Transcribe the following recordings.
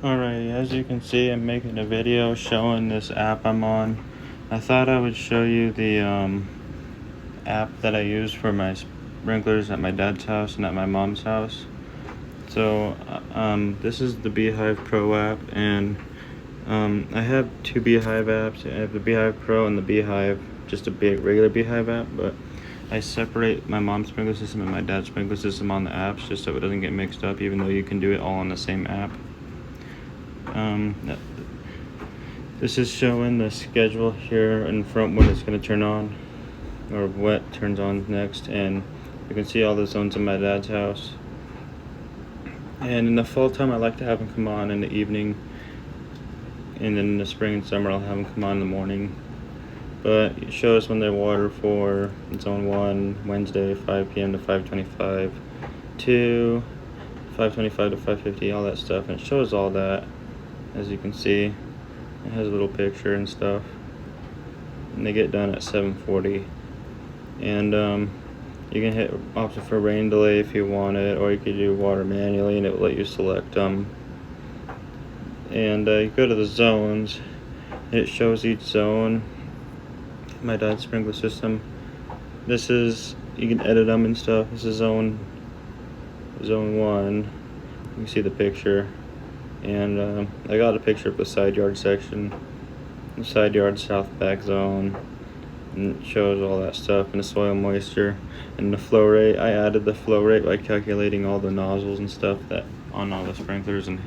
Alright, as you can see, I'm making a video showing this app I'm on. I thought I would show you the app that I use for my sprinklers at my dad's house and at my mom's house. So this is the Beehive Pro app, and I have two Beehive apps. I have the Beehive Pro and the Beehive, just a big regular Beehive app, but I separate my mom's sprinkler system and my dad's sprinkler system on the apps just so it doesn't get mixed up, even though you can do it all on the same app. This is showing the schedule here in front when it's going to turn on, or what turns on next, and you can see all the zones in my dad's house. And in the fall time I like to have them come on in the evening, and then in the spring and summer I'll have them come on in the morning. But it shows when they water for zone 1 Wednesday 5 p.m. to 5:25, 2 5:25 to 5:50, all that stuff, and it shows all that. As you can see, it has a little picture and stuff, and they get done at 7:40. And you can hit option for rain delay if you want it, or you could do water manually and it will let you select them. And you go to the zones, and it shows each zone. My dad's sprinkler system, this is, you can edit them and stuff. This is zone 1. You can see the picture. And I got a picture of the side yard section, the side yard south back zone, and it shows all that stuff, and the soil moisture and the flow rate. I added the flow rate by calculating all the nozzles and stuff that on all the sprinklers and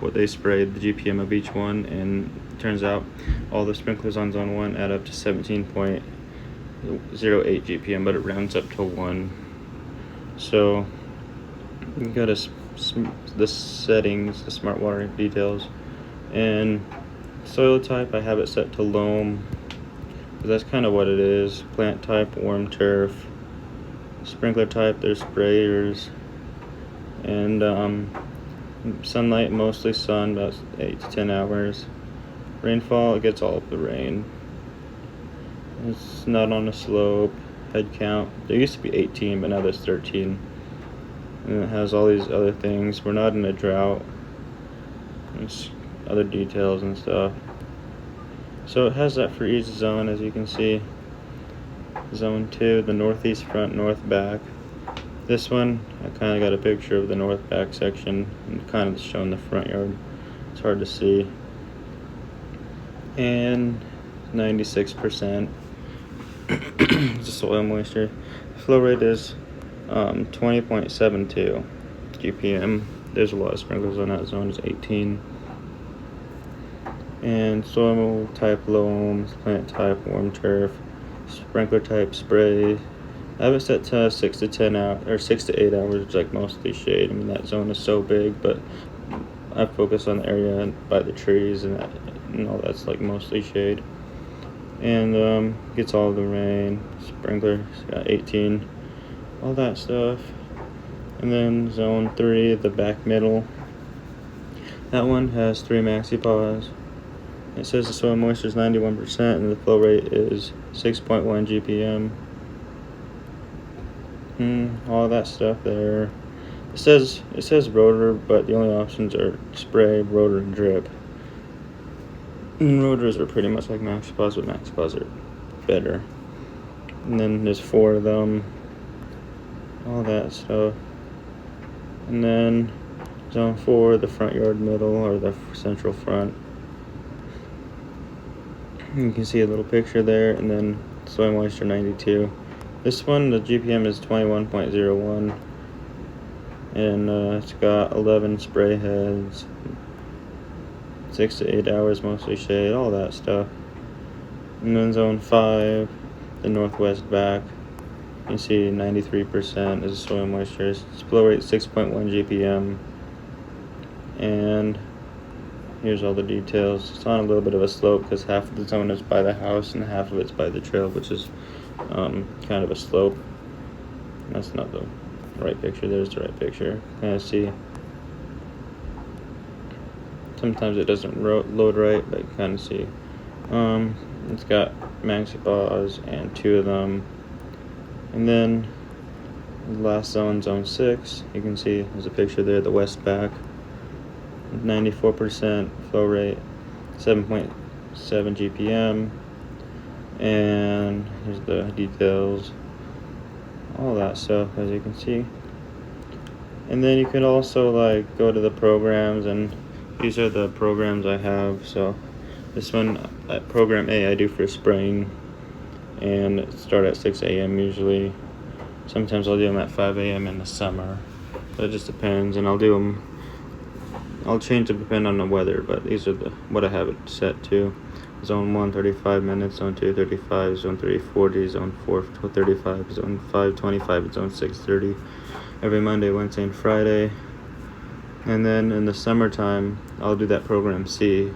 what they sprayed, the GPM of each one, and it turns out all the sprinklers on zone 1 add up to 17.08 GPM, but it rounds up to 1. So you go to the settings, the smart water details, and soil type I have it set to loam, because that's kind of what it is. Plant type, warm turf. Sprinkler type, there's sprayers. And sunlight, mostly sun, about 8 to 10 hours. Rainfall, it gets all of the rain. It's not on a slope. Head count, there used to be 18, but now there's 13. And it has all these other things. We're not in a drought. There's other details and stuff. So it has that for each zone, as you can see. Zone 2, the northeast front, north back. This one, I kind of got a picture of the north back section and kind of showing the front yard. It's hard to see. And 96% is the soil moisture. The flow rate is 20.72 GPM. There's a lot of sprinklers on that zone. It's 18. And soil type loam, plant type warm turf, sprinkler type spray. I have it set to 6 to 10 hours, or 6 to 8 hours, which is like mostly shade. I mean, that zone is so big, but I focus on the area by the trees, and that, all that's like mostly shade. And gets all the rain. Sprinkler got 18, all that stuff. And then zone 3, the back middle, that one has 3 maxi-pods. It says the soil moisture is 91% and the flow rate is 6.1 GPM. All that stuff there. It says rotor, but the only options are spray, rotor, and drip. And rotors are pretty much like maxi-pods, but maxi-pods are better. And then there's 4 of them. All that stuff. And then zone 4, the front yard middle, or the central front. You can see a little picture there, and then soil moisture 92. This one, the GPM is 21.01, and it's got 11 spray heads, 6 to 8 hours, mostly shade, all that stuff. And then zone 5, the northwest back, you can see 93% is soil moisture. Its flow rate 6.1 GPM, and here's all the details. It's on a little bit of a slope because half of the zone is by the house and half of it's by the trail, which is kind of a slope. That's not the right picture. There's the right picture. Kind of see. Sometimes it doesn't load right, but you kind of see. It's got maxi-pods and 2 of them. And then the last zone, zone 6, you can see there's a picture there, the west back. 94% flow rate, 7.7 GPM, and here's the details, all that stuff, as you can see. And then you can also like go to the programs, and these are the programs I have. So this one, program A, I do for spraying, and start at 6 a.m. usually. Sometimes I'll do them at 5 a.m. in the summer, but it just depends. And I'll change them depending on the weather, but these are what I have it set to. Zone 1, 35 minutes, Zone 2, 35, Zone 3, 40, Zone 4, 35, Zone 5, 25, and Zone 6, 30. Every Monday, Wednesday, and Friday. And then in the summertime, I'll do that program C,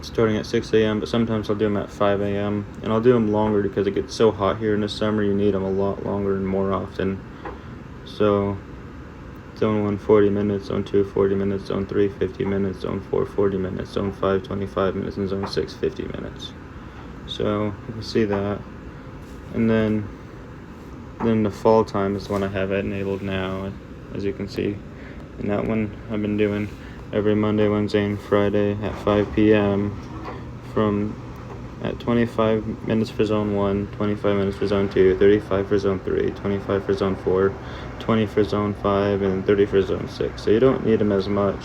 starting at 6 a.m., but sometimes I'll do them at 5 a.m. And I'll do them longer because it gets so hot here in the summer, you need them a lot longer and more often. So Zone 1, 40 minutes, Zone 2, 40 minutes, Zone 3, 50 minutes, Zone 4, 40 minutes, Zone 5, 25 minutes, and Zone 6, 50 minutes. So you can see that. And then the fall time is when I have it enabled now, as you can see. And that one I've been doing every Monday, Wednesday, and Friday at 5 p.m. at 25 minutes for Zone 1, 25 minutes for Zone 2, 35 for Zone 3, 25 for Zone 4, 20 for Zone 5, and 30 for Zone 6. So you don't need them as much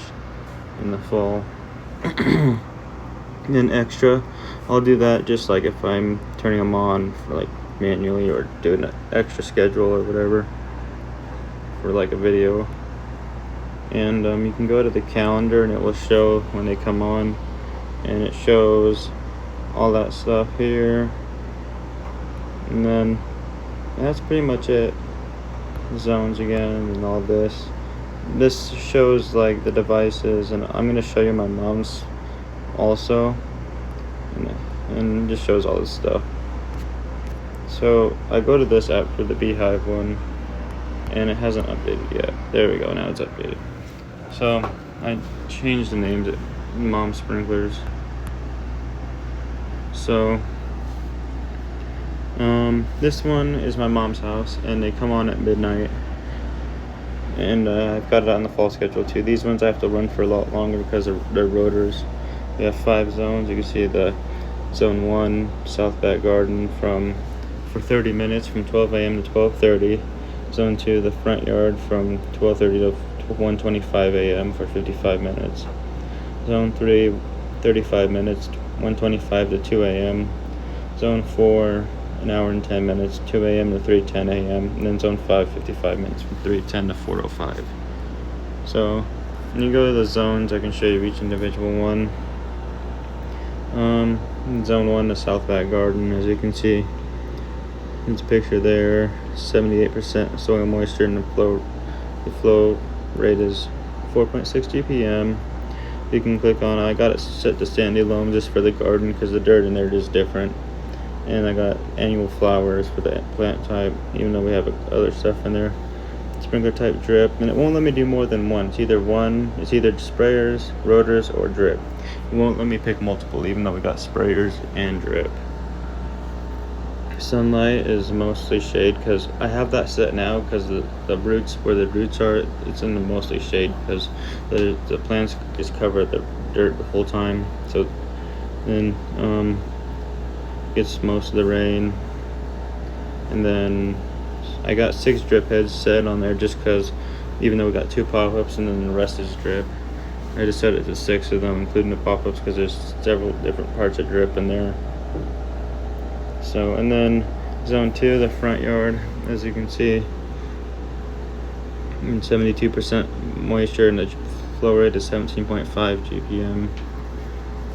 in the fall. Then extra, I'll do that just like if I'm turning them on for like manually or doing an extra schedule or whatever for like a video. And you can go to the calendar and it will show when they come on, and it shows all that stuff here. And then that's pretty much it. Zones again and all this. This shows like the devices, and I'm gonna show you my mom's also, and just shows all this stuff. So I go to this app for the Beehive one, and it hasn't updated yet. There we go, now it's updated. So I changed the name to Mom Sprinklers. So this one is my mom's house, and they come on at midnight. And I've got it on the fall schedule too. These ones I have to run for a lot longer because they're rotors. We have 5 zones. You can see the Zone 1, South Back Garden for 30 minutes from 12 a.m. to 12:30. Zone 2, the front yard from 12:30 to 1:25 a.m. for 55 minutes. Zone 3, 35 minutes, 1:25 to 2 a.m. Zone 4, an hour and 10 minutes, 2 a.m. to 3:10 a.m. And then Zone 5, 55 minutes from 3:10 to 4:05. So when you go to the zones, I can show you each individual one. Zone 1, the South Back Garden, as you can see, it's a picture there, 78% soil moisture, and the flow rate is 4.6 GPM. You can click on it. I got it set to sandy loam just for the garden because the dirt in there is different. And I got annual flowers for the plant type, even though we have other stuff in there. Sprinkler type drip, and it won't let me do more than one. It's either sprayers, rotors, or drip. It won't let me pick multiple, even though we got sprayers and drip. Sunlight is mostly shade because I have that set now because the roots, where the roots are, it's in the mostly shade because the plants just cover the dirt the whole time. So then gets most of the rain. And then I got 6 drip heads set on there just because, even though we got 2 pop-ups and then the rest is drip, I just set it to 6 of them, including the pop-ups, because there's several different parts of drip in there. So, and then Zone 2, the front yard, as you can see, 72% moisture, and the flow rate is 17.5 GPM.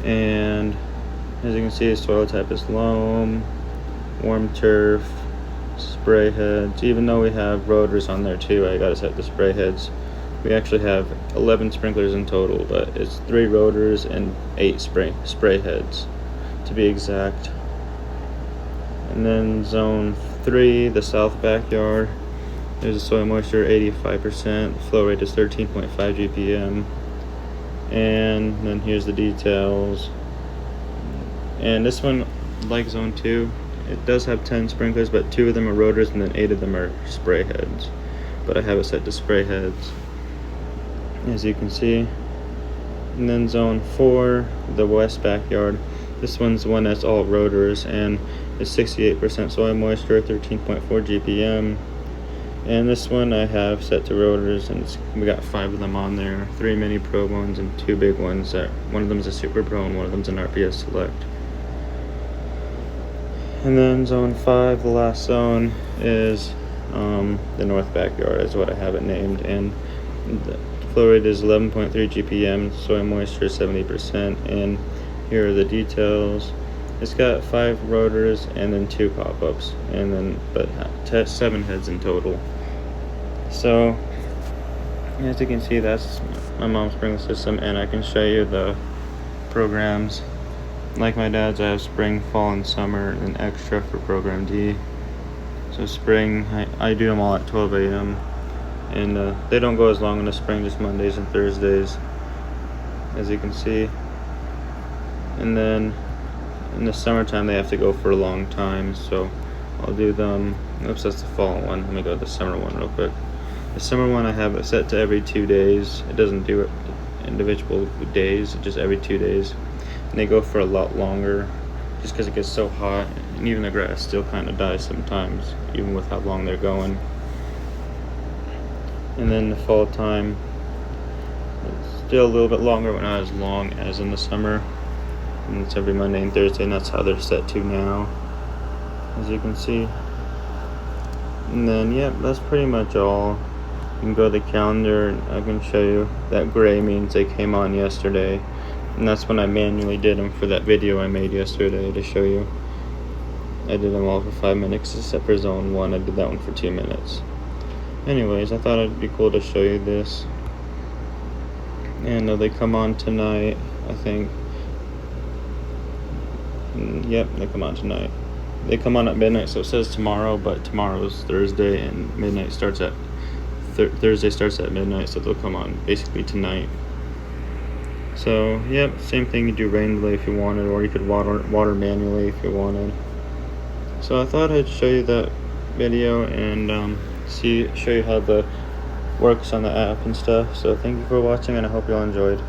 And as you can see, the soil type is loam, warm turf, spray heads. Even though we have rotors on there too, I gotta set the spray heads. We actually have 11 sprinklers in total, but it's 3 rotors and 8 spray heads to be exact. And then Zone 3, the South Backyard, there's a soil moisture 85%, flow rate is 13.5 GPM. And then here's the details. And this one, like Zone 2, it does have 10 sprinklers, but 2 of them are rotors and then 8 of them are spray heads. But I have it set to spray heads. as you can see. And then zone 4, the west backyard. This one's the one that's all rotors and it's 68% soil moisture, 13.4 GPM. And this one I have set to rotors, and we got 5 of them on there, 3 mini pro ones and 2 big ones. One of them is a Super Pro and one of them is an RPS Select. And then zone 5, the last zone, is the north backyard is what I have it named, and the flow rate is 11.3 GPM, soil moisture 70%, and here are the details. It's got 5 rotors and then 2 pop-ups, and then but 7 heads in total. So as you can see, that's my mom's sprinkler system, and I can show you the programs. Like my dad's, I have spring, fall, and summer, and extra for program D. So spring, I do them all at 12 a.m. and they don't go as long in the spring, just Mondays and Thursdays, as you can see. And then in the summertime they have to go for a long time, so I'll do them. Oops, that's the fall one. Let me go to the summer one real quick. The summer one I have it set to every 2 days. It doesn't do it individual days, just every 2 days. And they go for a lot longer just because it gets so hot, and even the grass still kind of dies sometimes, even with how long they're going. And then the fall time, it's still a little bit longer, but not as long as in the summer. And it's every Monday and Thursday, and that's how they're set to now, as you can see. And then, yeah, that's pretty much all. You can go to the calendar, and I can show you that gray means they came on yesterday. And that's when I manually did them for that video I made yesterday to show you. I did them all for 5 minutes except for zone 1. I did that one for 2 minutes. Anyways, I thought it'd be cool to show you this. And they come on tonight, I think. Yep, they come on tonight. They come on at midnight, so it says tomorrow, but tomorrow's Thursday, and midnight starts at Thursday starts at midnight, so they'll come on basically tonight. So, yep, same thing. You do rain delay if you wanted, or you could water manually if you wanted. So I thought I'd show you that video and show you how the works on the app and stuff. So thank you for watching, and I hope you all enjoyed.